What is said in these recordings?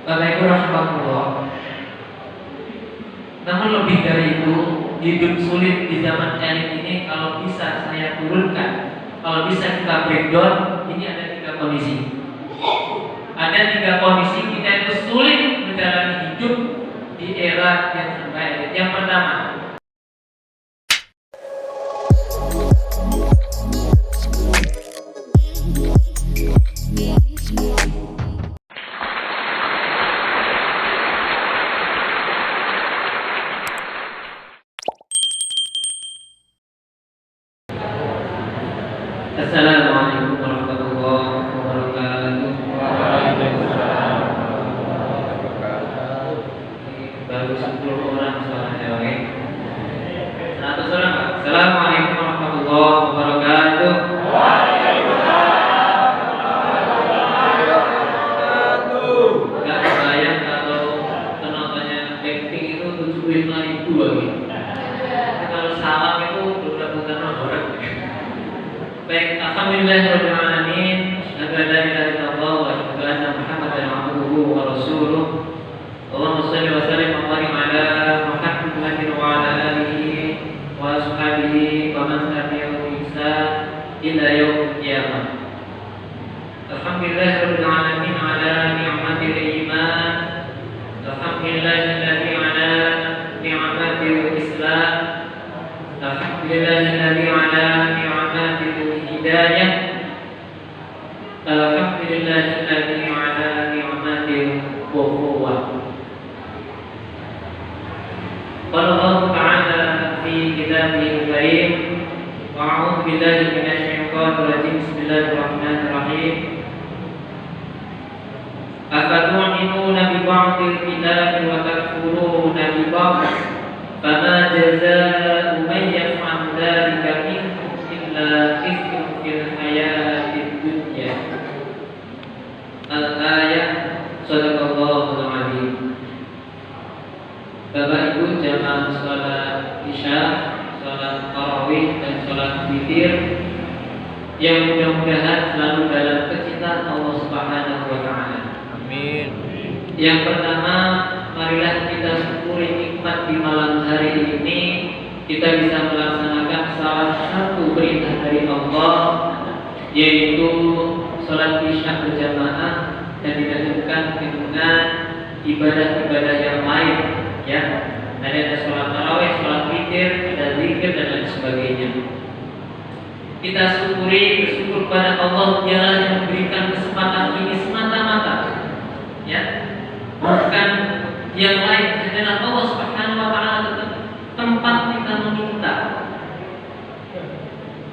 Bapak Ibu rahmatullah. Namun lebih dari itu, hidup sulit di zaman elit ini kalau bisa saya turunkan, kalau bisa kita breakdown, ini ada 3 kondisi. Ada 3 kondisi kita itu sulit menjalani hidup di era yang serba elit. Yang pertama, Assalamualaikum warahmatullahi wabarakatuh. Waalaikumsalam warahmatullahi wabarakatuh. Baru 10 orang suaranya, oke? 100 orang, Pak. Assalamualaikum warahmatullahi wabarakatuh. Gak kebayang kalau penontonnya Blackpink itu 75.000 lagi. Kalau salam itu bukan orang. Baik, alhamdulillahirabbil alamin. Asyhadu an la ilaha illallah wa asyhadu anna Muhammadan abduhu wa rasuluh. Allahumma shalli wa sallim wa barik ala Muhammadin wa ala alihi wa ashabihi wa man tabi'ahum bi ihsan ila yaumil qiyamah. Alhamdulillahirabbil alamin ala ni'matil iman. Alhamdulillahilladzi ala ni'matil islam. Alhamdulillahilladzi ala ni'matil hidayah. Alhamdulillahilladzi ala ni'matil ukhuwah. Qala Allah Ta'ala fi kitabihil karim, wa a'udzu billahi minasy syaithanir rajim. Bismillahirrahmanirrahim. Afatu'minuna bi ba'dil kitabi wa takfuruna bi ba'd, fama jazaa'u man yaf'alu dzalika minkum illa khizyun fil hayatid dunya. Al-ayat. Shadaqallahul adzim. Bapak Ibu jamaah sholat Isya, sholat Tarawih dan sholat Witir yang mudah-mudahan selalu dalam kecintaan Allah Subhanahu wa Ta'ala. Amin. Yang pertama, marilah kita syukuri nikmat di malam hari ini kita bisa melaksanakan salah satu perintah dari Allah, yaitu sholat Isya berjamaah dan dilanjutkan dengan ibadah-ibadah yang lain, ya. Ada sholat tarawih, sholat witir, ada zikir dan lain sebagainya. Kita bersyukur pada Allah, Dialah yang memberikan kesempatan ini semata-mata, ya, bukan yang lain. Adalah Allah Subhanahu wa Ta'ala tempat kita meminta,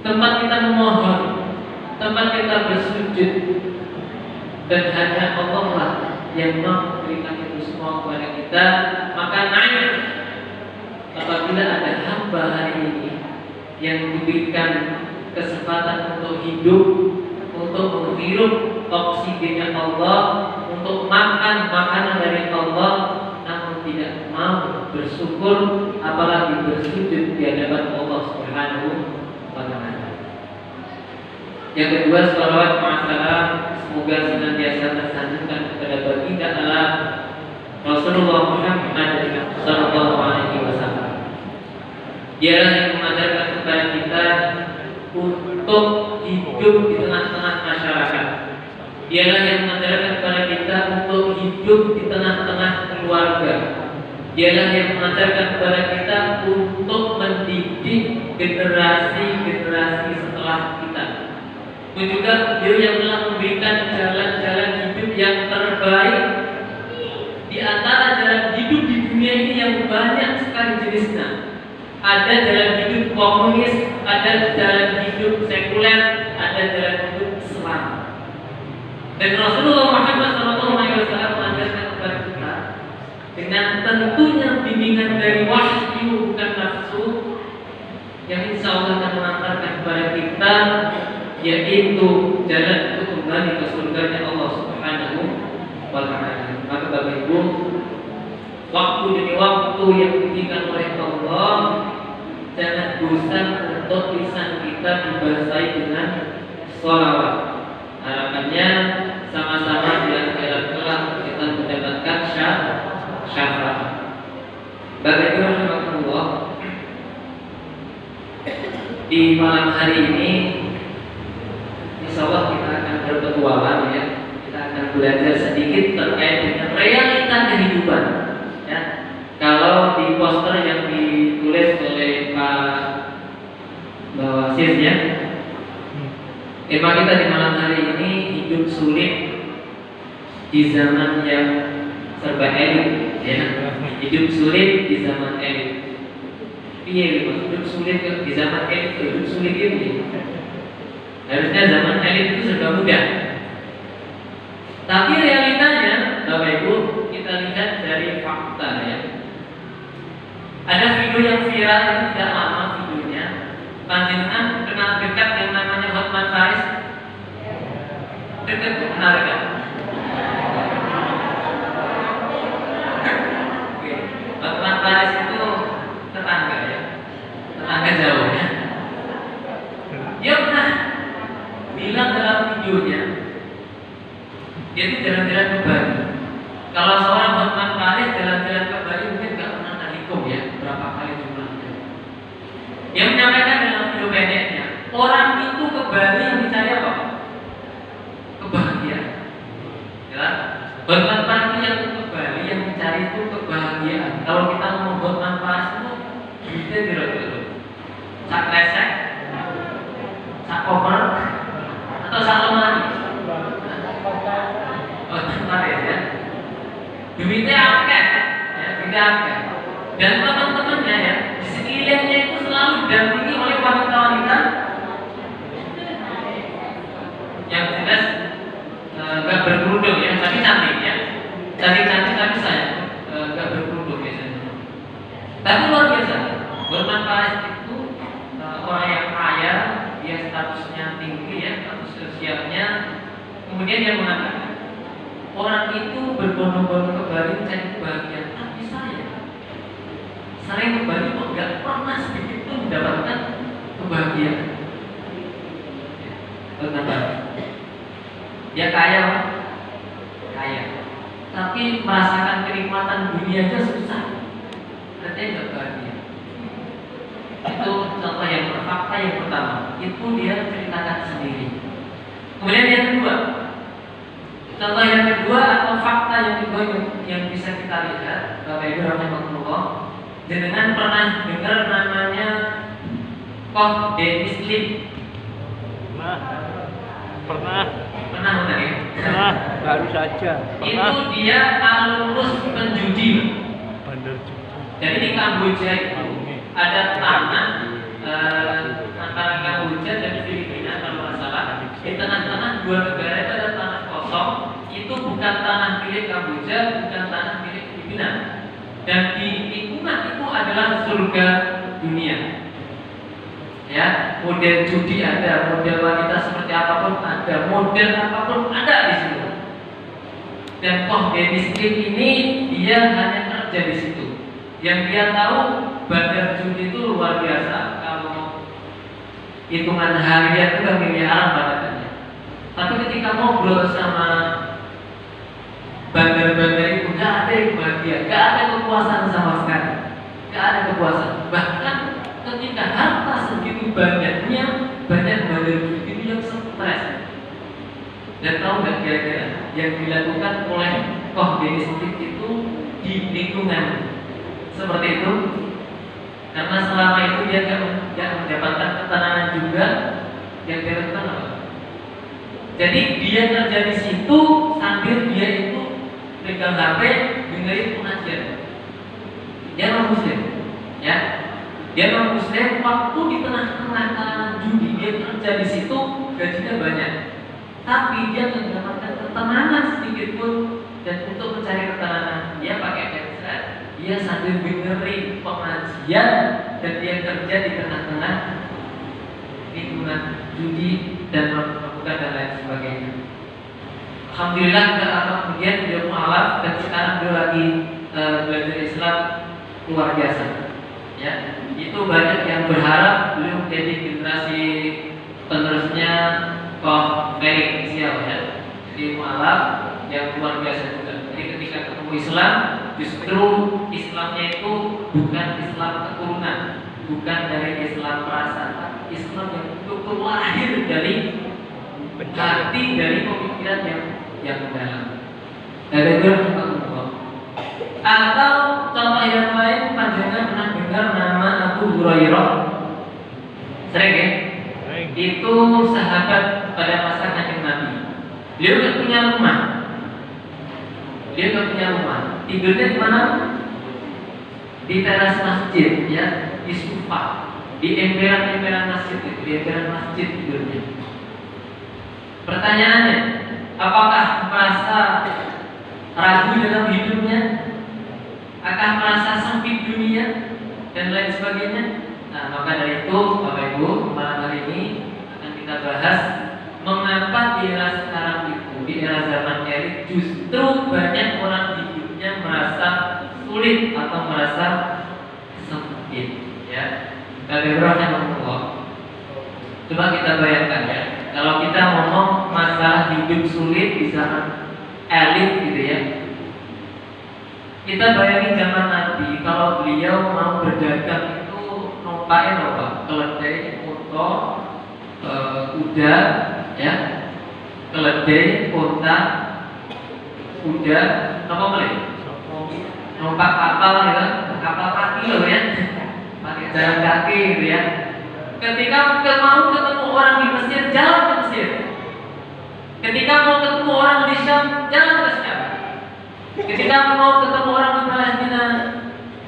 tempat kita memohon, tempat kita bersujud, dan hanya Allah lah yang mampu memberikan itu semua kepada kita. Maka naik apabila ada hamba hari ini yang diberikan kesempatan untuk hidup, untuk menghirup oksigennya Allah, untuk makan makanan dari Allah, namun tidak mau bersyukur, apalagi bersujud di hadapan Allah Subhanahu wa Ta'ala. Yang kedua, salawat ma'asalam semoga senantiasa tersanjungkan kepada baginda Allah Rasulullah Muhammad sallallahu alaihi wasallam. Dialah yang mengajarkan kepada kita untuk hidup di tengah-tengah masyarakat. Dialah yang mengajarkan kepada kita untuk hidup di tengah-tengah keluarga. Dialah yang mengajarkan kepada kita untuk mendidik generasi-generasi setelah kita. Dan juga Dia yang telah memberikan jalan-jalan hidup yang terbaik. Di antara jalan hidup di dunia ini yang banyak sekali jenisnya. Ada jalan hidup komunis, ada jalan hidup sekuler, ada jalan hidup Islam. Dan Rasulullah Muhammad SAW mengajarkan kepada kita dengan tentunya bimbingan dari wahyu bukan nafsu, yang insya Allah akan mengantarkan kepada kita, yaitu jalan untuk kembali ke surganya Allah Subhanahu wa Ta'ala. Maka Bapak Ibu, waktu demi waktu yang diberikan oleh Allah, jangan bosan untuk lisan kita dibasahi dengan sholawat. Harapannya sama-sama di akhirat kelak kita mendapatkan syafaat. Bapak Ibu rahimahullah, di malam hari ini insya Allah kita akan berpetualang ya. Kita akan belajar sedikit terkait dengan realita kehidupan ya. Kalau di poster yang ditulis oleh Pak Bawasis ya, tema kita di malam hari ini hidup sulit di zaman yang serba elit ya. Hidup sulit di zaman elit. Iya, hidup sulit di zaman elit, hidup sulit ini. Harusnya zaman elit itu serba mudah. Tapi realitanya, Bapak Ibu, kita lihat dari fakta ya. Ada video yang viral itu tidak lama videonya. Panjenengan kenal dekat yang namanya Hotman Paris? Dekat kenal dekat. Hotman Paris itu tetangga ya, tetangga jauh ya. Dia pernah bilang dalam videonya, dia itu jalan-jalan ke Bali. Kalau seorang Hotman Paris jalan-jalan ke Bali mungkin nggak pernah terhitung ya berapa kali jumlahnya. Dia menyampaikan dalam video pendeknya, orang itu ke Bali yang dicari apa? Kebahagiaan. Ya, Hotman Paris yang ke Bali yang dicari itu kebahagiaan. Kalau kita ngomong Hotman Paris itu duitnya kira-kira sak resek, sak koper, atau sak lemari. Hotman Paris ya, duitnya akeh, ya duitnya akeh. Dan teman-temannya ya di sekelilingnya itu selalu didampingi oleh wanita-wanita yang jelas nggak berkerudung ya, tapi cantik ya, cantik tapi saya nggak berkerudung biasanya. Tapi luar biasa, Hotman Paris itu orang yang kaya, dia statusnya tinggi ya, status sosialnya. Kemudian dia mengatakan, orang itu berbondong-bondong ke Bali mencari kebahagiaan, tapi saya ke Bali kok nggak pernah sedikit pun mendapatkan kebahagiaan. Hotman Paris, dia kaya, tapi merasakan kenikmatan dunia aja susah. Katanya nggak bahagia. Itu contoh yang fakta yang pertama. Itu dia ceritakan sendiri. Kemudian yang kedua, contoh yang kedua atau fakta yang kedua yang bisa kita lihat, Bapak Ibu rahimahullah, jenengan pernah dengar namanya Koh Dennis Lim? Pernah bukan ya? Pernah, baru saja. Pernah. Itu dia alumnus penjudi. Bandar judi. Jadi di Kamboja itu ada tanah antara Kamboja dan Filipina kalau nggak salah. Di tengah-tengah dua negara itu ada tanah kosong. Itu bukan tanah milik Kamboja, bukan tanah milik Filipina. Dan di lingkungan itu adalah surga dunia. Ya, model judi ada, model wanita seperti apapun ada, model apapun ada di situ. Dan Koh Dennis Lim ini dia hanya kerja di situ. Yang dia tahu bandar judi itu luar biasa. Kalau hitungan harian itu miliaran bangetnya. Tapi ketika ngobrol sama bandar-bandar itu nggak ada yang bahagia, nggak ada kepuasan sama sekali, nggak ada kepuasan. Bahkan ketika harta segitu banyaknya, banyak bandar judi itu yang stres. Dan tahu nggak kira-kira yang dilakukan oleh Koh Dennis Lim itu di lingkungan seperti itu? Karena selama itu dia nggak mendapatkan ketenangan juga, yang dia lakukan apa? Jadi dia kerja di situ sambil dia itu pegang HP dengerin pengajian. Dia non muslim, ya. Dia non muslim, waktu di tengah-tengah kalangan judi dia kerja di situ, gajinya banyak, tapi dia mendapatkan ketenangan sedikit pun. Dan untuk mencari ketenangan, dia pakai headset, dia sambil dengerin pengajian, dan dia kerja di tengah-tengah lingkungan judi dan melakukan dan lain sebagainya. Alhamdulillah kemudian dia mualaf dan sekarang dia lagi belajar Islam luar biasa. Ya, itu banyak yang berharap beliau menjadi generasi penerusnya Koh Felix Xiao ya. Jadi mualaf yang luar biasa juga. Jadi ketika ketemu Islam justru Islamnya itu bukan Islam keturunan, bukan dari Islam perasaan, tapi Islam yang betul lahir dari hati, dari pemikiran yang mendalam. Dari Rasulullah. Atau contoh yang lain, panjenengan pernah dengar nama Abu Hurairah? Sering ya? Itu sahabat pada masa Kanjeng Nabi. Beliau nggak punya rumah. Tidurnya di mana? Di teras masjid, ya, di sofa, di emperan masjid itu, di emperan masjid tidurnya. Pertanyaannya, apakah merasa ragu dalam hidupnya? Apakah merasa sempit dunia dan lain sebagainya? Nah, maka dari itu, Bapak Ibu, malam hari ini akan kita bahas mengapa di era sekarang itu, di era zaman ini, justru banyak orang hidupnya merasa sulit atau merasa sempit, ya. Bismillahirrahmanirrahim. Coba kita bayangkan ya, kalau kita ngomong masalah hidup sulit di zaman elit gitu ya. Kita bayangin zaman Nabi, kalau beliau mau berdagang itu numpain apa? Keledai, motor, kuda, ya, keledai, unta, kuda, apa boleh? Numpak kapal ya, kapal kaki loh ya, pakai jalan kaki gitu ya. Ketika mau ketemu orang di Mesir, jalan ke Mesir. Ketika mau ketemu orang di Syam, jalan ke Syam. Ketika mau ketemu orang di Palestina,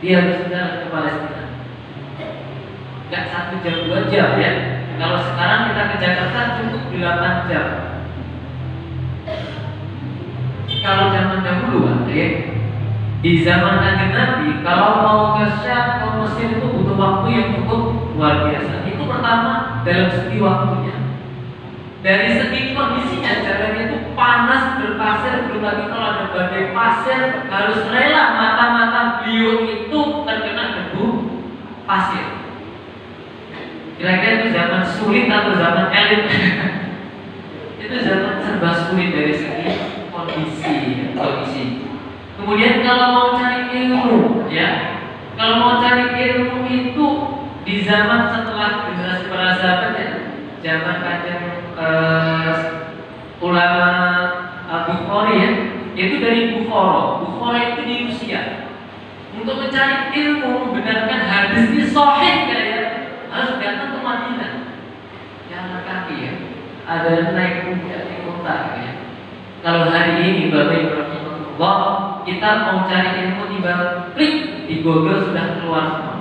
dia harus jalan ke Palestina. Gak 1 jam 2 jam ya. Kalau sekarang kita ke Jakarta cukup 8 jam. Kalau zaman dahulu, ya, di zaman Kanjeng Nabi, kalau mau ke Syam, ke Mesir itu butuh waktu yang cukup luar biasa. Itu pertama dalam segi waktunya. Dari segi kondisinya, jalannya itu panas, berpasir, belum lagi kalau ada badai pasir, harus rela mata-mata beliau itu terkena debu pasir. Kira-kira itu zaman sulit atau zaman elit? Itu zaman serba sulit dari segi kondisi. Kemudian kalau mau cari ilmu, ya, kalau mau cari ilmu itu di zaman setelah generasi para sahabat, ya, zaman Kanjeng ulama Bukhari, ya, itu dari Bukhara itu di Rusia. Untuk mencari ilmu, membenarkan hadis ini sahih ya, harus datang ke Madinah, jalan kaki ya, ada naik kuda, naik unta ya. Kalau hari ini Bapak Ibu Rasulullah, kita mau cari ilmu klik di Google sudah keluar semua.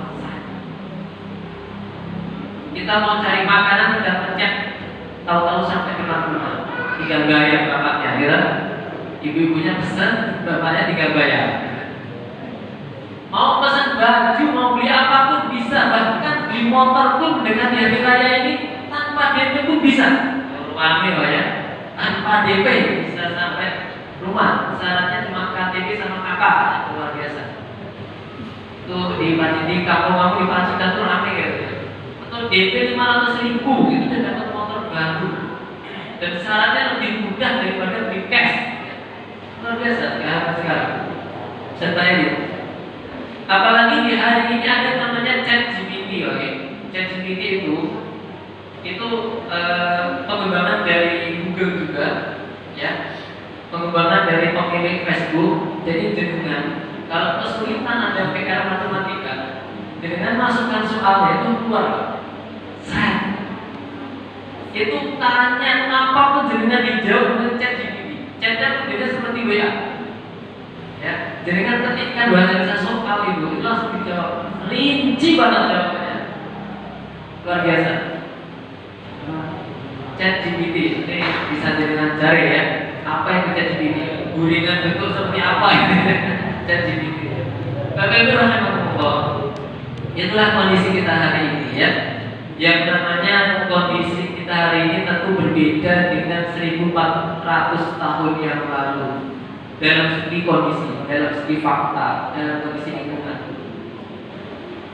Kita mau cari makanan tidak pencet, tahu-tahu sampai ke rumah, tinggal bayar bapaknya, ya. Ibu-ibunya pesan, bapaknya tinggal bayar. Mau pesan baju, mau beli apapun bisa, bahkan beli motor pun dengan hari raya ini tanpa DP pun bisa. Rame loh ya, tanpa DP bisa sampai rumah. Syaratnya cuma KTP sama kakak, luar biasa. Tuh di kampung kamu di Pacitan tuh rame gitu. DP 500.000 itu udah dapat motor baru dan syaratnya lebih mudah daripada beli cash. Luar biasa ya sekarang. Serta ini. Apalagi di hari ini ada namanya ChatGPT, oke? ChatGPT itu pengembangan dari Google juga, ya. Pengembangan dari pemilik Facebook. Jadi dengan kalau kesulitan ada PR matematika, dengan masukkan soalnya itu keluar. Itu tanya apapun jenengan dijawab dengan ChatGPT. Chatnya berbeda seperti WA. Ya, jenengan ketikkan bahasa Indonesia soal itu langsung dijawab. Rinci banget jawabannya. Luar biasa. ChatGPT ini bisa jenengan cari ya. Apa itu ChatGPT? Guringan bentuk seperti apa ini? ChatGPT. Bapak Ibu rahimahullah. Itulah kondisi kita hari ini ya. Yang namanya kondisi kita hari ini tentu berbeda dengan 1400 tahun yang lalu dalam segi kondisi, dalam segi fakta, dalam kondisi lingkungan,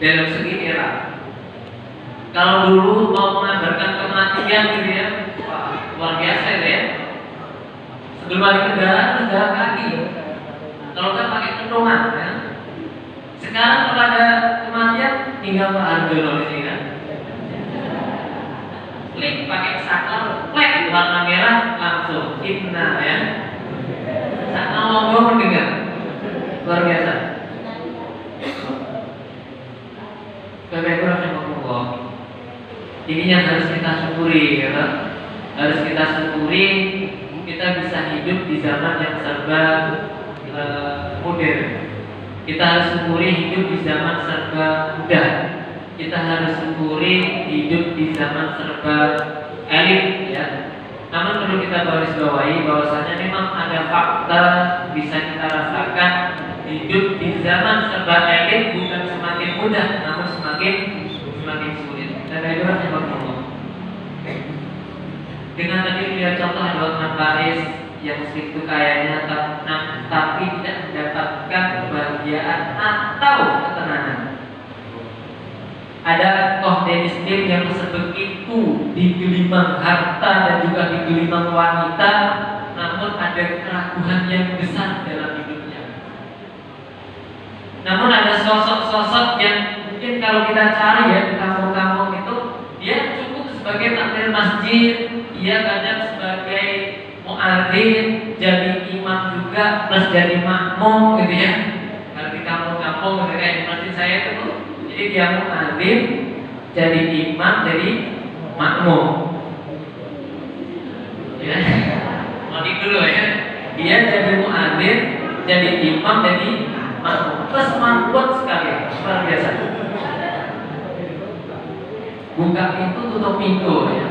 dalam segi era. Kalau dulu mau mengabarkan kematian gitu ya, wah, luar biasa ya. Sebelum ada kendaraan, jalan kaki. Kalau kan pakai kendaraan, ya. Sekarang kalau ada kematian tinggal Pak Arjono di sini kan. Klik pakai saklar, klik warna merah langsung inna ya. Saat ngomong mendengar luar biasa. Bapak Ibu rahimahullah. Ini yang harus kita syukuri ya, harus kita syukuri. Kita bisa hidup di zaman yang serba modern. Kita harus syukuri hidup di zaman serba mudah. Kita harus syukuri hidup di zaman serba elit ya. Namun perlu kita garis bawahi bahwasanya memang ada fakta bisa kita rasakan hidup di zaman serba elit bukan semakin mudah, namun semakin sulit. Dan itu rahimahullah. Dengan tadi melihat contoh Hotman Paris yang segitu kayanya tapi tidak mendapatkan kebahagiaan atau ketenangan. Ada toh Dennis Lim yang sebegitu digelimang harta dan juga digelimang wanita, namun ada keraguan yang besar dalam hidupnya. Namun ada sosok-sosok yang mungkin kalau kita cari ya di kampung-kampung itu, dia cukup sebagai takmir masjid, dia kadang sebagai muadzin, jadi imam juga plus jadi makmum gitu ya. Kalau di kampung-kampung kayak di masjid saya itu, jadi dia muadzin, jadi imam, jadi makmum. Ya, mau dulu ya. Dia jadi muadzin, jadi imam, jadi makmum. Plus mantap sekali, luar biasa. Buka pintu, tutup pintu ya.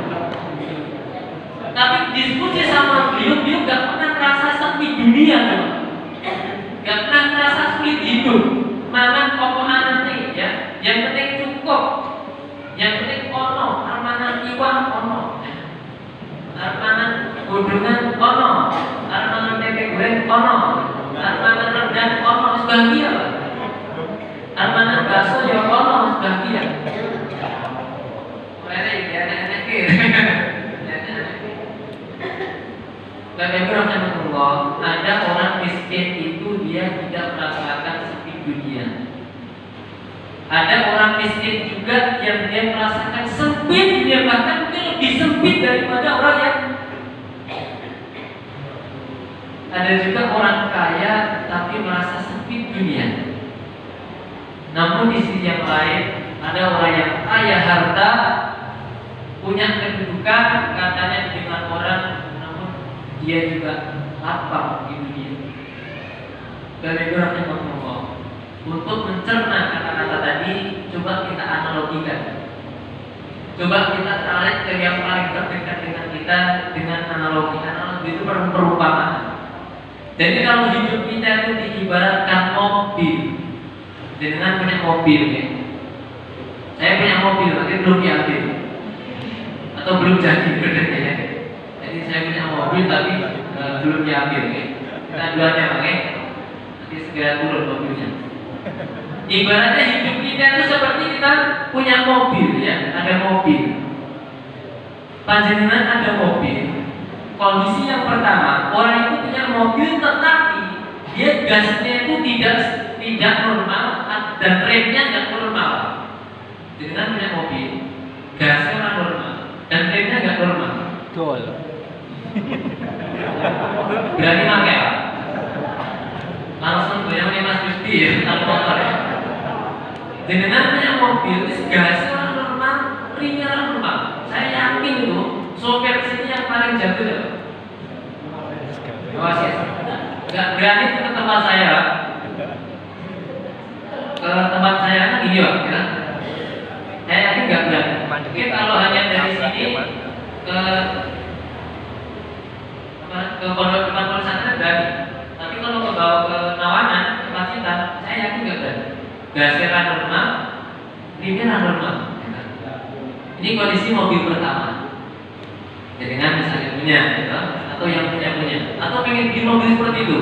Tapi diskusi sama beliau gak pernah merasa sepi dunia tuh. Gak pernah merasa sulit hidup. Mana pokoknya nih ya. Yang penting cukup. Yang penting ono, armanan iwan ono. Armanan kudungan ono. Armanan tempe goreng ono. Armanan rendang ono, sebahagia. Armanan bakso ya ono, sebahagia. Bapak rahimahullah, ada orang miskin itu dia tidak merasakan sepi dunia. Ada orang miskin juga yang dia merasakan sempit dunia, bahkan mungkin lebih sempit daripada orang yang ada juga orang kaya tapi merasa sempit dunia. Namun di sisi yang lain ada orang yang kaya harta, punya kedudukan, katanya dengan orang, namun dia juga lapang di dunia. Dari rahimahullah, untuk mencerna kata-kata tadi, coba kita analogikan. Coba kita tarik ke yang paling terdekat dengan kita dengan analogi. Analogi itu perumpamaan. Jadi kalau hidup kita itu diibaratkan mobil. Dengan punya mobil ya. Saya punya mobil, tapi belum diambil atau belum jadi bedanya ya. Jadi saya punya mobil tapi belum diambil ya. Kita duanya pakai, nanti segera turun mobilnya. Ibaratnya hidup kita itu seperti kita punya mobil ya, ada mobil. Panjenengan ada mobil. Kondisi yang pertama, orang itu punya mobil tetapi dia gasnya itu tidak normal dan remnya tidak normal. Dengan punya mobil, gasnya nggak normal dan remnya nggak normal. Betul. Berani pakai apa? Langsung goyang Mas Gusti ya, kalau motor ya. Dengan punya mobil, gasnya normal, remnya normal. Saya yakin itu sopir sini yang paling jago ya. Awas ya. Nggak berani ke tempat saya. Ke tempat saya kan gini Pak, ya. Saya yakin nggak berani. Mungkin kalau hanya dari sini ke pondok depan pesantren berani. Tapi kalau ke bawah ke Nawangan, tempat kita, saya yakin nggak berani. Gasnya normal, remnya normal. Ini kondisi mobil pertama. Jadi kan misalnya punya, gitu, atau yang punya, atau pengen bikin mobil seperti itu.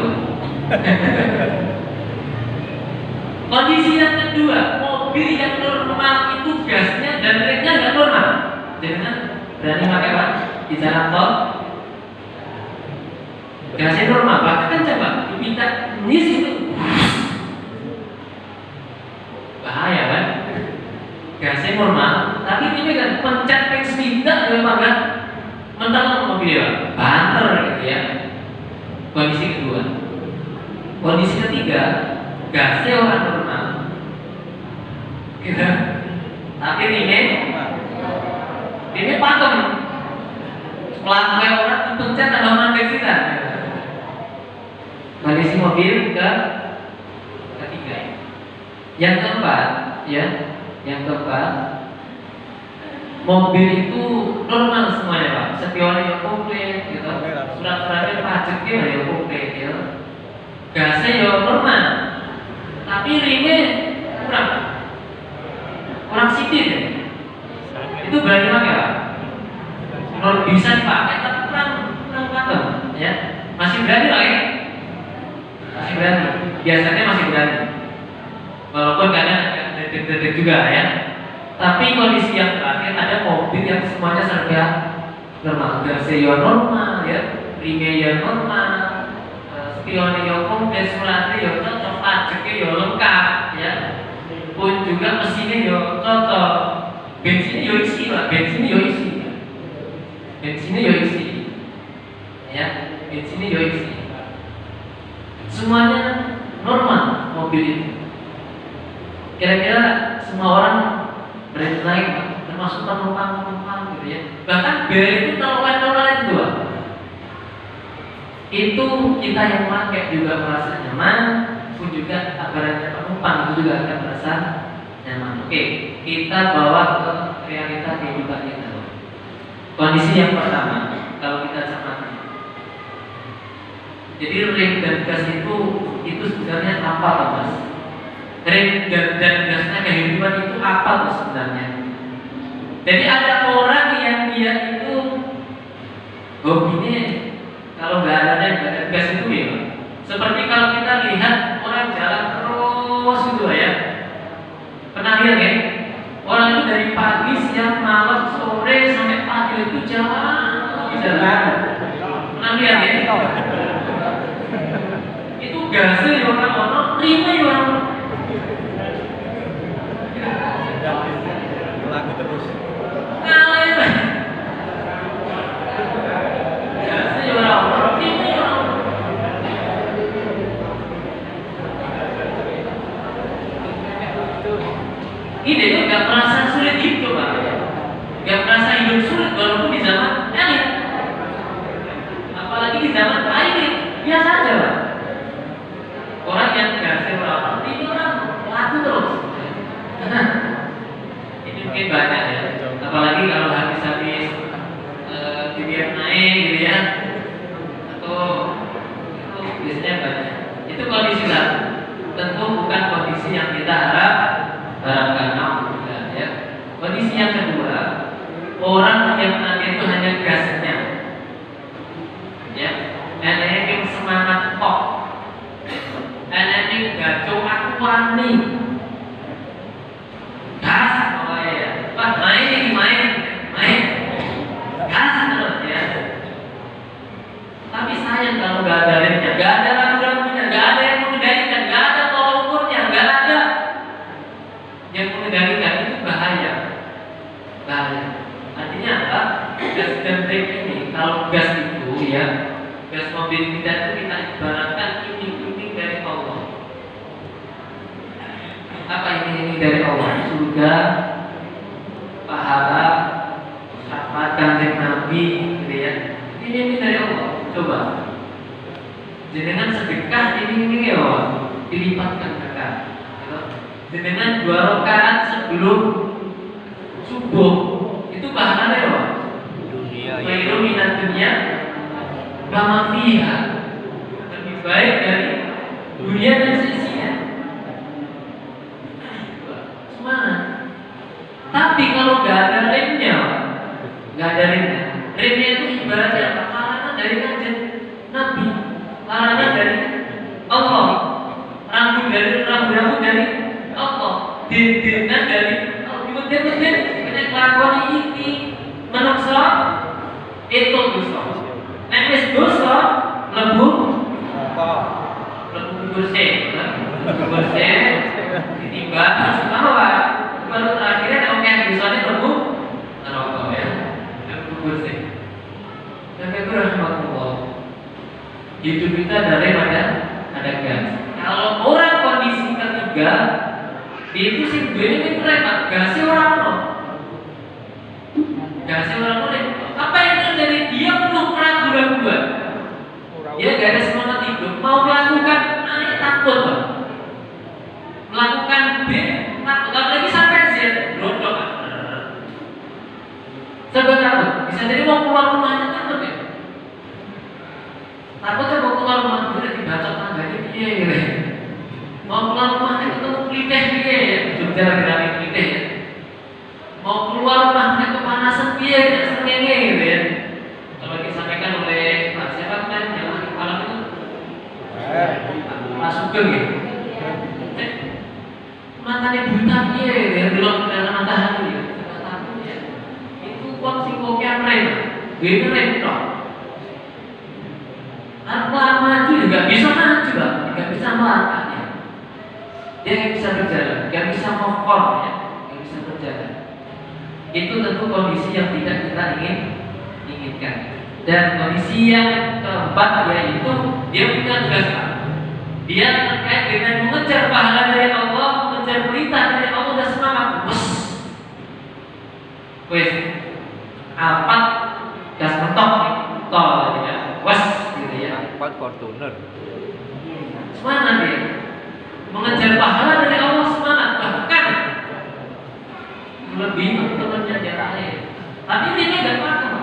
Kondisi yang kedua, mobil yang normal itu gasnya dan remnya nggak normal. Jadi kan berani pakai Pak di jalan tol, gasnya normal, bahkan coba diminta ngisi itu. normal, tapi ini kan pencet X tidak ya Pak, mental mobil ya, banter gitu ya. Kondisi kedua. Kondisi ketiga, gasnya orang normal, gitu. Tapi ini pakem. Pelan-pelan orang pencet tambah mandek sih kan. Kondisi mobil ketiga. Yang keempat, ya, yang keempat, mobil itu normal semuanya Pak. Spionnya yang komplit, gitu. Surat-suratnya pajaknya yang komplit, ya. Gasnya ya normal, tapi rimnya kurang sidik ya. Itu berarti pakai Pak? Bisa dipakai, tapi kurang pakem, ya. Masih berani lah ya? Masih berani. Biasanya masih berani. Walaupun kadang detik-detik juga ya. Tapi kondisi yang terakhir ada mobil yang semuanya serba normal, gasnya normal, ya, rimnya normal, spionnya komplit, suratnya cocok, pajaknya lengkap, ya. Pun juga mesinnya cocok, bensinnya isi lah, bensinnya isi, ya, bensinnya isi. Semuanya normal mobil itu. Kira-kira semua orang berani naik, termasuk penumpang gitu ya. Bahkan biaya itu terlalu itu Pak. Itu kita yang pakai juga merasa nyaman, pun juga agaranya penumpang itu juga akan merasa nyaman. Oke, kita bawa ke realita kehidupan kita. Kondisi yang pertama, kalau kita cermati. Jadi rem dan gas itu sebenarnya apa Pak Mas? Rem dan gasnya kehidupan itu apa Pak sebenarnya? Jadi ada orang yang dia itu hobinya kalau nggak ada rem, nggak ada gas itu ya. Seperti kalau kita lihat orang jalan terus gitu ya. Pernah lihat ya? Orang itu dari pagi, siang, malam, sore sampai pagi itu jalan. Pernah lihat ya? Itu gasnya orang, remnya orang. Lagu terus. Ngalir. Gasnya orang, remnya orang. Ini tuh nggak merasa sulit hidup Pak, nggak merasa hidup sulit walaupun di zaman elit, apalagi di zaman elit biasa aja Pak. Orang yang gasnya orang ini orang laku terus. Ini mungkin banyak ya, apalagi kalau habis-habis dibiar naik gitu ya, atau itu biasanya banyak. Itu kondisi lah, tentu bukan kondisi yang kita harapkan ya. Kondisi yang kedua, orang yang itu hanya gasnya, ya, yang semangat kok, yang gaco aku wani, gas pokoknya ya, Pak main, gas terus ya. Tapi sayang kalau nggak ada remnya, nggak ada ragu-ragunya, nggak ada yang mengendalikan, nggak ada tolak ukurnya, nggak ada yang mengendalikan, itu bahaya. Artinya apa? Gas dan rem ini, kalau gas itu ya, gas mobil kita itu kita ibaratkan iming-iming dari Allah. Apa iming-iming dari Allah? Surga, pahala, syafaat kanjeng Nabi, gitu ya. Iming-iming dari Allah. Coba, jenengan sedekah iming-iming ya Allah, dilipatkan zakat. Dengan 2 rakaat sebelum subuh itu pahalanya apa? Khairu minad dunya wa ma fiha. Lebih baik dari dunia dan seisinya. Semangat. Tapi kalau nggak ada remnya, remnya itu ibaratnya apa? Larangan dari kanjeng Nabi, larangan dari Allah, ragu dari Allah, didikan dari kemudian kelakuan ini menungso itu dosa. Nek wis dosa mlebu bersih ditimbang terus apa baru terakhirnya oke bersih. Dan rahmatullah, hidup kita daripada ada gas. Kalau orang kondisi ketiga, dia itu sih ini mereka gasnya orang no, gasnya orang no. Apa yang terjadi? Dia penuh keraguan-keraguan. Dia gak ada semangat hidup, mau melakukan takut, Pak. Melakukan B, takut. Apalagi sampai Z, blodok. Sebab takut. Bisa jadi mau keluar rumahnya takut ya. Takutnya mau keluar rumah udah dibacok tangganya dia gitu. Mau keluar rumahnya ketemu keliteh dia ya. Jogja lagi rame keliteh ya. Mau keluar rumahnya kepanasan dia ya, sengenge gitu ya. Kalau disampaikan oleh Pak siapa kemarin yang lagi malam itu Mas Sugeng ya. Matanya buta dia ya, belum dalam matahari ya. Takut ya. Itu kok si kokian mereka, gini mereka. Apa maju juga bisa maju, nggak bisa melangkah ya. Dia nggak bisa berjalan, nggak bisa move on ya, nggak bisa berjalan. Itu tentu kondisi yang tidak kita inginkan. Dan kondisi yang keempat yaitu dia punya tugas. Dia terkait dengan mengejar pahala dari Allah, mengejar perintah dari Allah dan semangat. Wes, apa gas mentok nih, tol ya, wes gitu ya. Empat Fortuner. Semangat dia, mengejar pahala dari Allah semangat bahkan lebih teman-temannya yang lain. Tapi dia nggak pakai.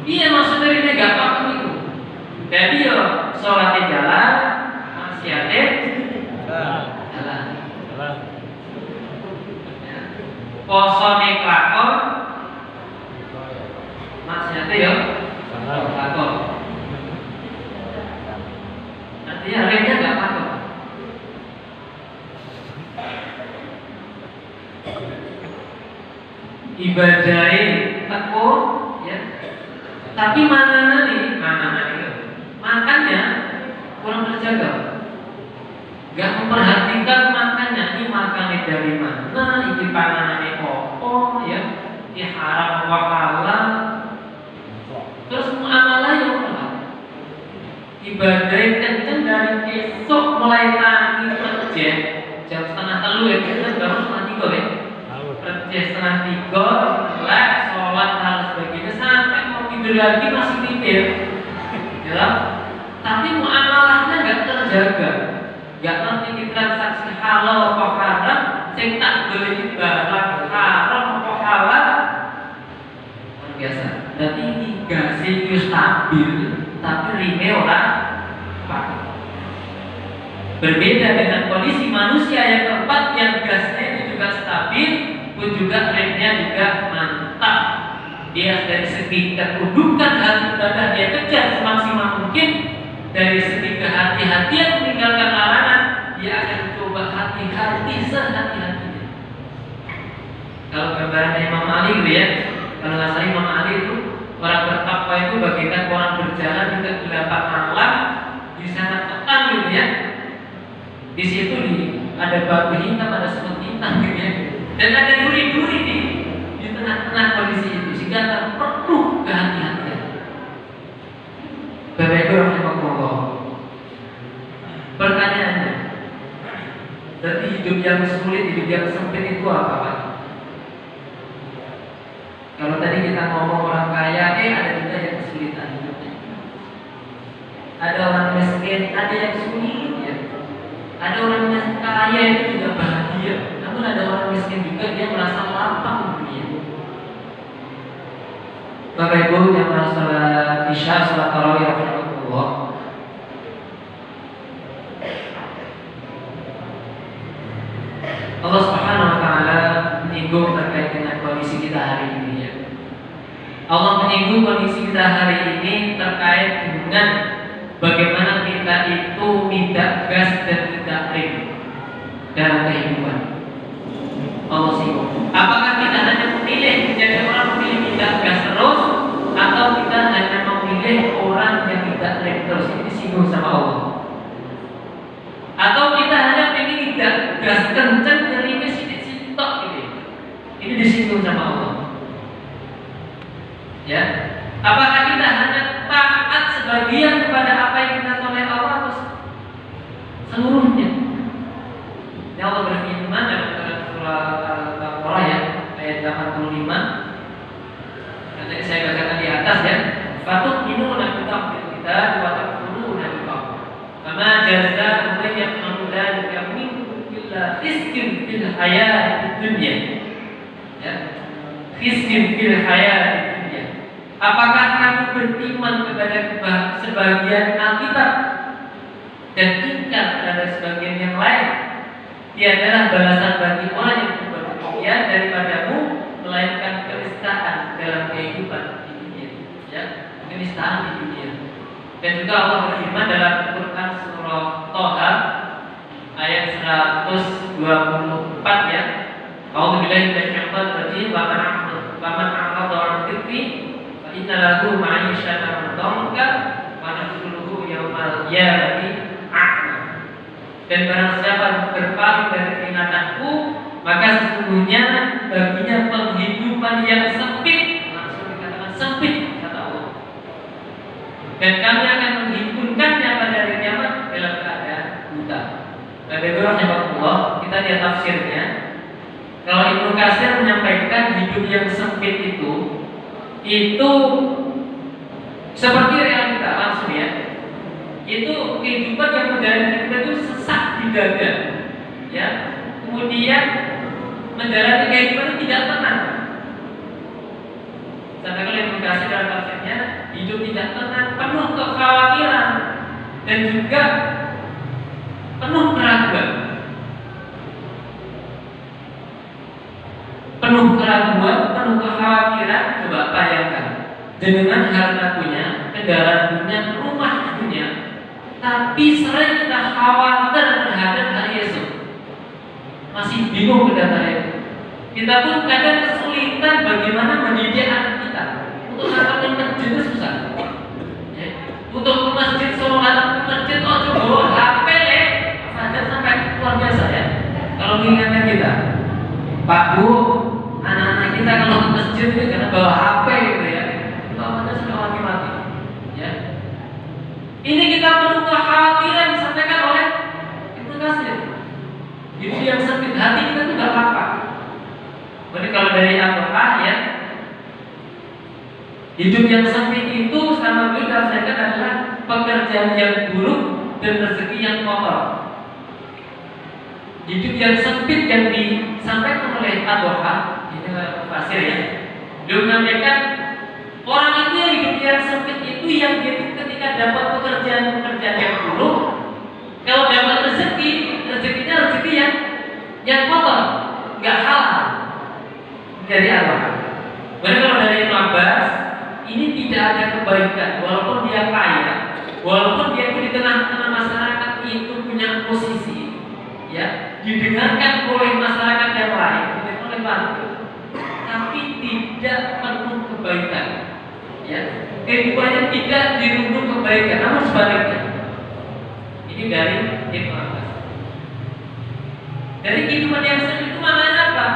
Iya maksud dari nggak pakai itu. Jadi yo sholatnya jalan, maksiatnya jalan. Posone kelakon, maksiatnya yo kelakon. Artinya remnya nggak pakai. Ibadai tekun ya. Tapi mana nih? Makannya kurang terjaga. Gak memperhatikan makannya. Ini makannya dari mana? Ini panganannya apa ya? Ini haram wa halal. Terus muamalah ya Allah. Ibadah kenceng dari esok mulai pagi kerja jam 2:30 ya. Kita baru 2:30 ya. Kerja 2:30, relax, sholat hal sebagainya sampai mau tidur lagi masih mikir, ya. Tapi muamalahnya nggak terjaga, nggak ngerti transaksi halal apa haram, sing tak beli barang haram apa halal, luar biasa. Berarti ini gasnya stabil, tapi rime orang pakai. Berbeda dengan kondisi manusia yang keempat yang gasnya itu juga stabil, pun juga remnya juga mantap. Dia dari segi kedudukan hal ibadah dia kejar semaksimal mungkin. Dari segi kehati-hatian meninggalkan larangan, dia akan coba hati-hati sehati-hatinya. Kalau gambarannya Imam Ali gitu ya, kalau nggak salah Imam Ali itu orang bertakwa itu bagaikan orang berjalan di kegelapan malam di sana petang gitu ya. Di situ ada batu hitam, ada semut hitam gitu ya. Dan ada duri-duri di tengah-tengah kondisi itu sehingga perlu kehati-hatian. Bapak Ibu rahimahullah. Pertanyaannya, berarti hidup yang sulit, hidup yang sempit itu apa Pak? Kalau tadi kita ngomong orang kaya, ada juga yang kesulitan hidupnya. Ada orang miskin, ada yang sulit ya. Ada orang yang kaya itu juga bahagia. Namun ada orang miskin juga dia merasa lapang dunia. Bapak Ibu jamaah salat Isya, salat tarawih rahimahullah. Allah Subhanahu wa taala menyinggung terkait dengan kondisi kita hari ini ya. Allah menyinggung kondisi kita hari ini terkait dengan bagaimana kita itu tidak gas dan tidak rem dalam kehidupan. Allah singgung. Apakah kita hanya memilih menjadi orang memilih tidak gas terus, atau kita hanya memilih orang yang tidak rem terus? Ini disinggung sama Allah. Atau kita hanya memilih tidak gas kenceng dari sidik-sidik gitu. Ini disinggung sama Allah. Ya, apakah kita hanya taat sebagian kepada apa yang kita oleh Allah atau seluruhnya? Ya Allah berfirman dalam surah Al-Baqarah ya, ayat 85. Nanti saya bacakan di atas ya. Fatu'minuna bi ba'dil kitab wa takfuruna bi ba'd. Fama jazaa'u man yaf'alu dzalika minkum illa khizyun fil hayatid dunya. Ya. Khizyun fil hayatid dunya. Apakah kamu beriman kepada sebagian Alkitab dan ingkar terhadap sebagian yang lain? Tiadalah balasan bagi orang yang berbuat demikian daripadamu melainkan kenistaan dalam kehidupan di dunia. Ya, kenistaan di dunia. Dan juga Allah berfirman dalam Quran surah Thaha ayat 124 ya. A'udzubillahi minasyaitonir rajim wa man a'rada 'an dzikri fa inna lahu ma'isyatan dhanka wa nahsyuruhu yaumal qiyamati a'ma. Dan barang siapa berpaling dari peringatanku, maka sesungguhnya baginya penghidupan yang sempit, langsung dikatakan sempit kata Allah. Dan kami akan menghimpunkannya pada hari kiamat dalam keadaan buta. Pada Allah, kita lihat tafsirnya. Kalau Ibnu Katsir menyampaikan hidup yang sempit itu seperti realita langsung ya. Itu kehidupan yang menjalani kita itu sesak di dada, ya. Kemudian menjalani kehidupan itu tidak tenang. Sampai kalau Ibnu Katsir dalam tafsirnya, hidup tidak tenang, penuh kekhawatiran dan juga penuh keraguan. Penuh keraguan, penuh kekhawatiran. Coba bayangkan, dengan harta punya, kendaraan punya, rumah punya, tapi sering kita khawatir terhadap hari esok. Masih bingung kedatangan. Kita pun kadang kesulitan bagaimana mendidik anak kita. Untuk sampai ke masjid itu susah. Ya. Untuk ke masjid, sholat ke masjid, coba HP saja sampai luar biasa ya. Kalau mengingatkan kita, Pak Bu, anak-anak kita kalau ke masjid itu jangan bawa HP gitu ya. Itu amatnya sudah mati-mati. Ya. Ini kita perlu kekhawatiran disampaikan oleh Ibnu Katsir. Hidup yang sempit, hati kita itu gak apa-apa. Berarti kalau dari Al-Quran ya, hidup yang sempit itu sama beliau tafsirkan adalah pekerjaan yang buruk dan rezeki yang kotor. Hidup yang sempit yang disampaikan oleh Al-Quran, ini tafsir ya. Beliau menyampaikan orang itu yang hidup yang sempit itu yang dia ketika dapat pekerjaan yang buruk, kalau dapat rezekinya rezeki yang kotor, nggak halal. Dari Allah. Berarti kalau dari Ibnu Abbas, ini tidak ada kebaikan, walaupun dia kaya, walaupun dia itu di tengah-tengah masyarakat itu punya posisi, ya, didengarkan oleh masyarakat yang lain, didengarkan oleh bantu, tapi tidak penuh kebaikan, ya, kehidupannya tidak dirundung kebaikan, namun sebaliknya. Ini dari Ibnu Abbas. Dari kehidupan yang sempit itu maknanya apa?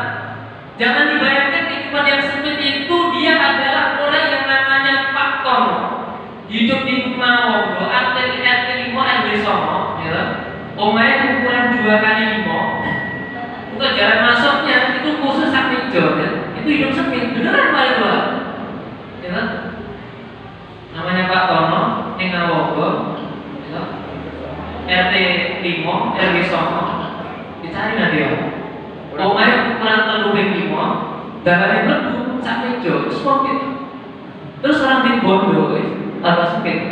Jangan dibayangkan kehidupan yang sempit itu dia adalah orang yang namanya Pak Tono, hidup di rumah Wondo, RT 5 RW Songo, ya. Omahnya ukuran 2x5. Untuk jalan masuknya itu khusus sak hijau, ya. Itu hidup sempit, beneran Pak itu, ya. Namanya Pak Tono, ning Wondo, ya. RT 5 RW Songo, dicari nanti ya. Omahnya ukuran 3x5, darahnya mlebu sak meja, semua gitu. Terus orang di Bondo, tambah sempit.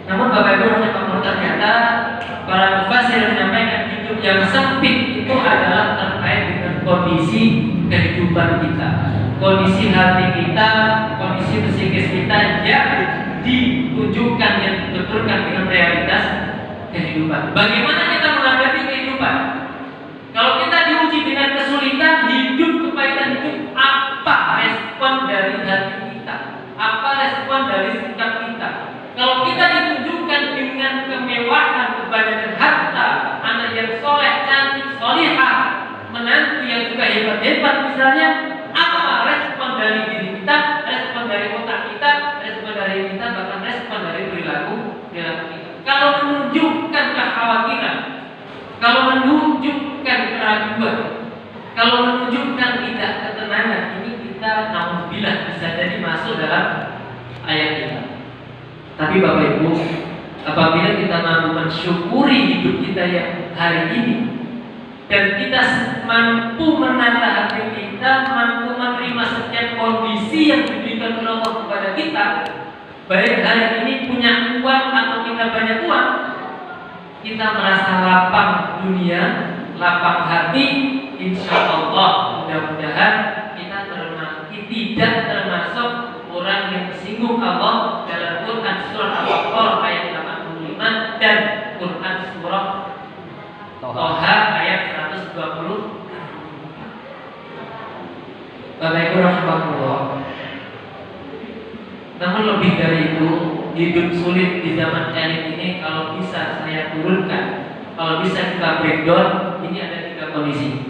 Namun Bapak Ibu harus ternyata para mufassir menyampaikan hidup yang sempit itu adalah terkait dengan kondisi kehidupan kita, kondisi hati kita, kondisi psikis kita yang ditunjukkan, yang dibenturkan dengan realitas kehidupan. Bagaimana kita menghadapi kehidupan? Kalau kita diuji dengan kesulitan hidup, kepahitan hidup, apa respon dari hati kita? Apa respon dari sikap kita? Kalau kita ditunjukkan dengan kemewahan, kebanyakan harta, anak yang soleh, cantik, solihah, menantu yang juga hebat-hebat misalnya, dari diri kita, respon dari otak kita, respon dari kita, bahkan respon dari perilaku kita. Kalau menunjukkan kekhawatiran, kalau menunjukkan keraguan, kalau menunjukkan tidak ketenangan, ini kita naudzubillah bisa jadi masuk dalam ayat ini. Tapi Bapak Ibu, apabila kita mampu mensyukuri hidup kita yang hari ini, dan kita mampu menata hati kita, mampu menerima setiap kondisi yang diberikan oleh Allah kepada kita, baik hari ini punya uang atau kita banyak uang, kita merasa lapang dunia, lapang hati, insya Allah mudah-mudahan kita tidak termasuk orang yang disinggung Allah dalam Quran surah Al-Baqarah ayat 85 dan Quran surah Toha ayat 120. Bapak Ibu rahimahullah. Namun lebih dari itu, hidup sulit di zaman elit ini kalau bisa saya turunkan, kalau bisa kita breakdown, ini ada 3 kondisi.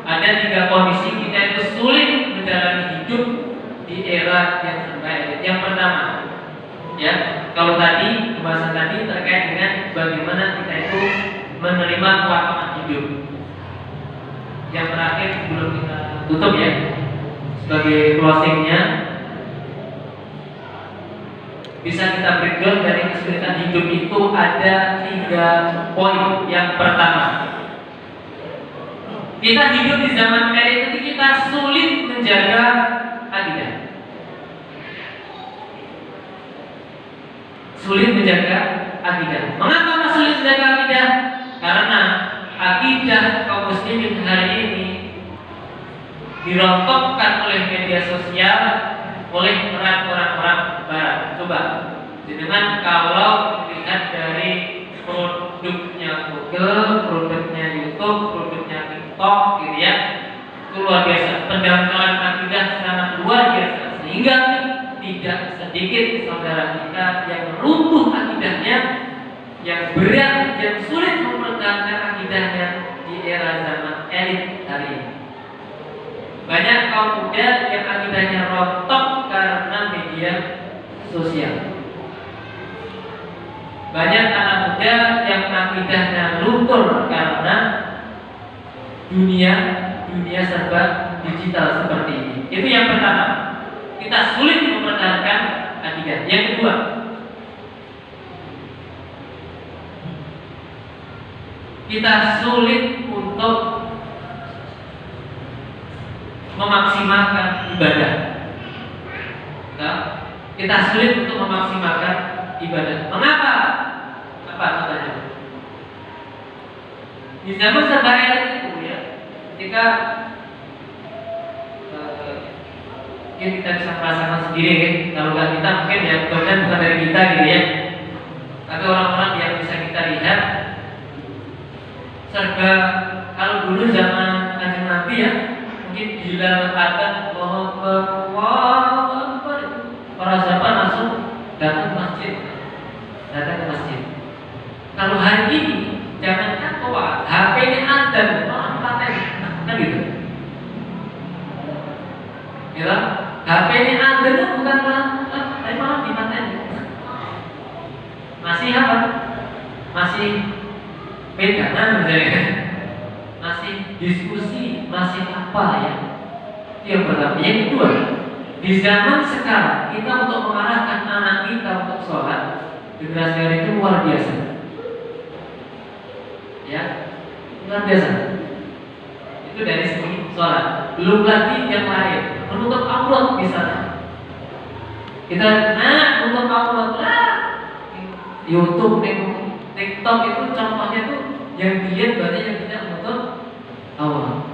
Ada 3 kondisi kita itu sulit menjalani hidup di era yang serba elit. Yang pertama, ya, kalau tadi pembahasan tadi terkait dengan bagaimana kita itu menerima kelapangan hidup. Yang terakhir sebelum kita tutup ya, sebagai closingnya, bisa kita breakdown dari kesulitan hidup itu ada 3 poin. Yang pertama, kita hidup di zaman elit itu kita sulit menjaga akidah. Sulit menjaga akidah. Mengapa sulit menjaga akidah? Karena akidah kaum muslimin hari ini dirontokkan oleh media sosial, oleh peran orang-orang barat. Coba, dengan kalau lihat dari produknya Google, produknya YouTube, produknya TikTok, gitu ya, itu luar biasa. Pendangkalan akidah sangat luar biasa, sehingga tidak sedikit saudara kita yang runtuh akidahnya, yang berat, yang sulit mempertahankan akidahnya di era zaman elit hari ini. Banyak kaum muda yang akidahnya rontok karena media sosial. Banyak anak muda yang akidahnya luntur karena dunia serba digital seperti ini. Itu yang pertama. Kita sulit mempertahankan akidah. Yang kedua, kita sulit untuk memaksimalkan ibadah. Kita sulit untuk memaksimalkan ibadah. Mengapa? Apa katanya? Di zaman serba elit itu ya, ketika mungkin kita bisa merasakan sendiri ya. Kalau nggak kita mungkin ya bukan dari kita gitu ya. Tapi orang-orang yang bisa kita lihat serba, kalau dulu zaman Kanjeng Nabi ya, mungkin bila ada para sahabat langsung datang ke masjid. Kalau hari ini jangankan bawa HP-nya ada, orang paten, kan gitu. Ya, HP-nya ada itu bukan tapi malah dipaten. Masih apa? Masih pegangan misalnya, masih diskusi, masih apa ya? Itu yang pertama. Yang kedua, di zaman sekarang kita untuk mengarahkan anak kita untuk sholat, generasi hari itu luar biasa, ya, luar biasa. Itu dari segi sholat. Belum lagi yang lain, menutup aurat misalnya. Kita menutup aurat lah. YouTube, TikTok itu contohnya tuh yang dilihat banyak yang tidak menutup aurat.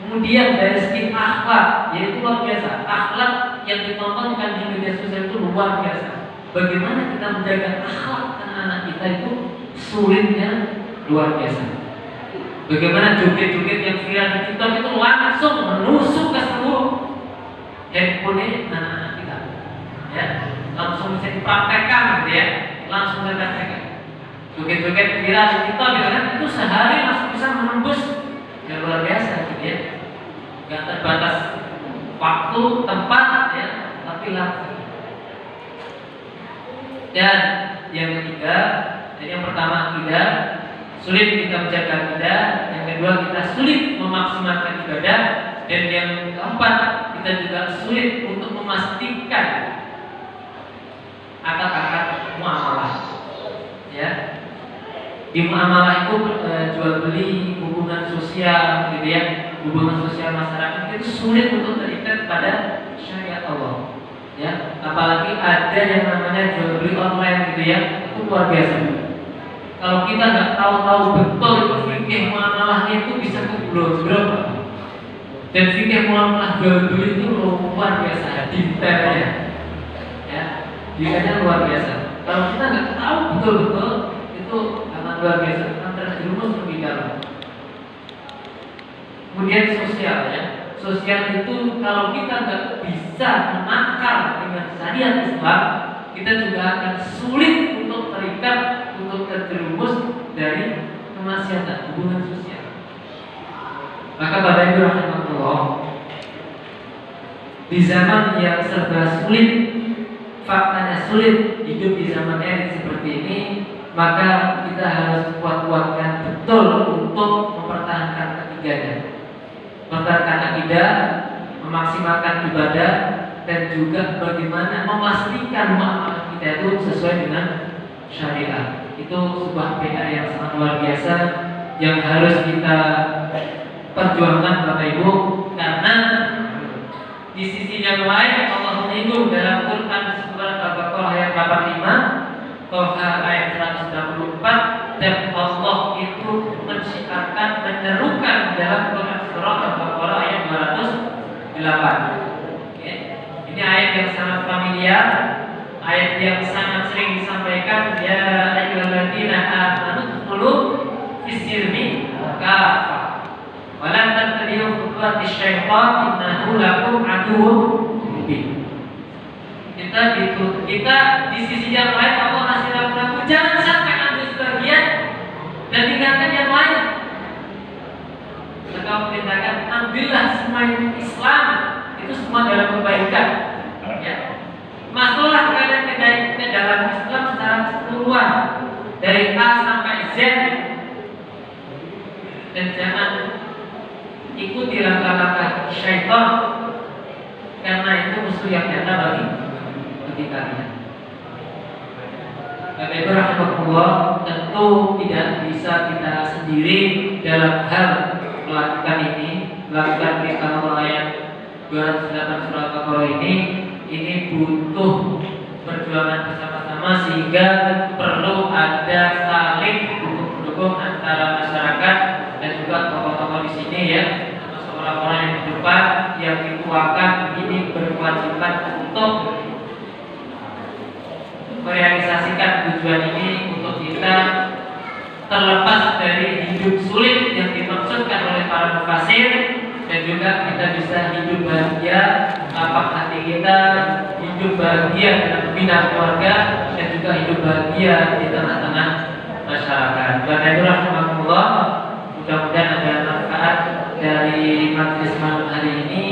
Kemudian dari segi akhlak, yaitu luar biasa. Akhlak yang ditontonkan di media sosial itu luar biasa. Bagaimana kita menjaga akhlak anak-anak kita itu sulitnya luar biasa. Bagaimana joget-joget yang viral di TikTok itu langsung menusuk ke seluruh handphone anak-anak kita, ya, langsung bisa dipraktekkan, gitu ya, langsung dipraktekkan. Joget-joget viral di TikTok gitu kan, itu sehari langsung bisa menembus, ya luar biasa, gitu ya. nggak terbatas waktu, tempat, ya, tapi langsung. Dan yang ketiga, yang pertama akidah, sulit kita menjaga akidah. Yang kedua, kita sulit memaksimalkan ibadah. Dan yang keempat, kita juga sulit untuk memastikan akad-akad muamalah. Ya, di muamalah itu jual beli, hubungan sosial, gitu ya, hubungan sosial masyarakat itu sulit untuk terikat pada syariat Allah. Ya, apalagi ada yang namanya jual beli online, gitu ya, itu luar biasa. Kalau kita nggak tahu betul itu fikih muamalahnya itu bisa keblok-blok. Dan fikih muamalah jual beli itu luar biasa detailnya, ya, detailnya luar biasa. Kalau kita nggak tahu betul-betul itu akan luar biasa, akan terjerumus lebih dalam. Kemudian sosial, ya, sosial itu kalau kita nggak bisa menakar dengan syariat Islam, kita juga akan sulit untuk terikat, untuk terjerumus dari kemaksiatan hubungan sosial. Maka Bapak Ibu rahimahullah, di zaman yang serba sulit, faktanya sulit hidup di zaman elit seperti ini, maka kita harus kuat-kuatkan betul untuk mempertahankan ketiganya, mempertahankan akidah, memaksimalkan ibadah, dan juga bagaimana memastikan muamalah kita itu sesuai dengan syariat. Itu sebuah PR yang sangat luar biasa yang harus kita perjuangkan Bapak Ibu, karena di sisi yang lain Allah menyinggung dalam Quran surat Al-Baqarah ayat 85, Toha ayat 164, dan Allah itu mensyiarkan, menyerukan dalam Quran surat Al-Baqarah ayat 208. Ini ayat yang sangat familiar, ayat yang sangat sering disampaikan, ya ayyuhalladzina amanu dkhulu fis-silmi kafah wa la tattabi'u khutuwatis syaitan innahu lakum aduwwun mubin. Kita di sisi yang lain Allah kasih ragu-ragu, jangan sampai ambil sebagian dan tinggalkan yang lain. Maka Allah perintahkan, ambillah semua Islam, itu semua dalam kebaikan, ya. Masuklah kalian ke dalam Islam secara keseluruhan dari A sampai Z, dan jangan ikuti langkah-langkah syaitan, karena itu musuh yang nyata bagi kalian. Bapak Ibu rahimahullah, tentu tidak bisa kita sendiri dalam hal melakukan ini, melakukan perintah Allah ayat 208 surat Al-Baqarah ini butuh perjuangan bersama-sama, sehingga perlu ada saling dukung antara masyarakat dan juga tokoh-tokoh di sini, ya, termasuk orang-orang yang di depan yang dituakan ini berkewajiban untuk merealisasikan tujuan ini, untuk kita terlepas dari hidup sulit yang dimaksudkan oleh para mufasir, dan juga kita bisa hidup bahagia, lapang hati kita, hidup bahagia dalam membina keluarga, dan juga hidup bahagia di tengah-tengah masyarakat. Bapak Ibu rahimahullah, mudah-mudahan ada manfaat dari majelis malam hari ini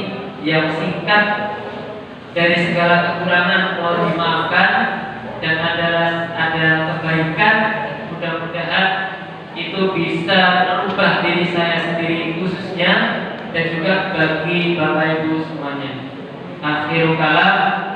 yang singkat, dari segala kekurangan mohon dimaafkan, dan ada kebaikan. Mudah-mudahan itu bisa merubah diri saya sendiri khususnya, dan juga bagi Bapak Ibu semuanya. Akhirul kalam,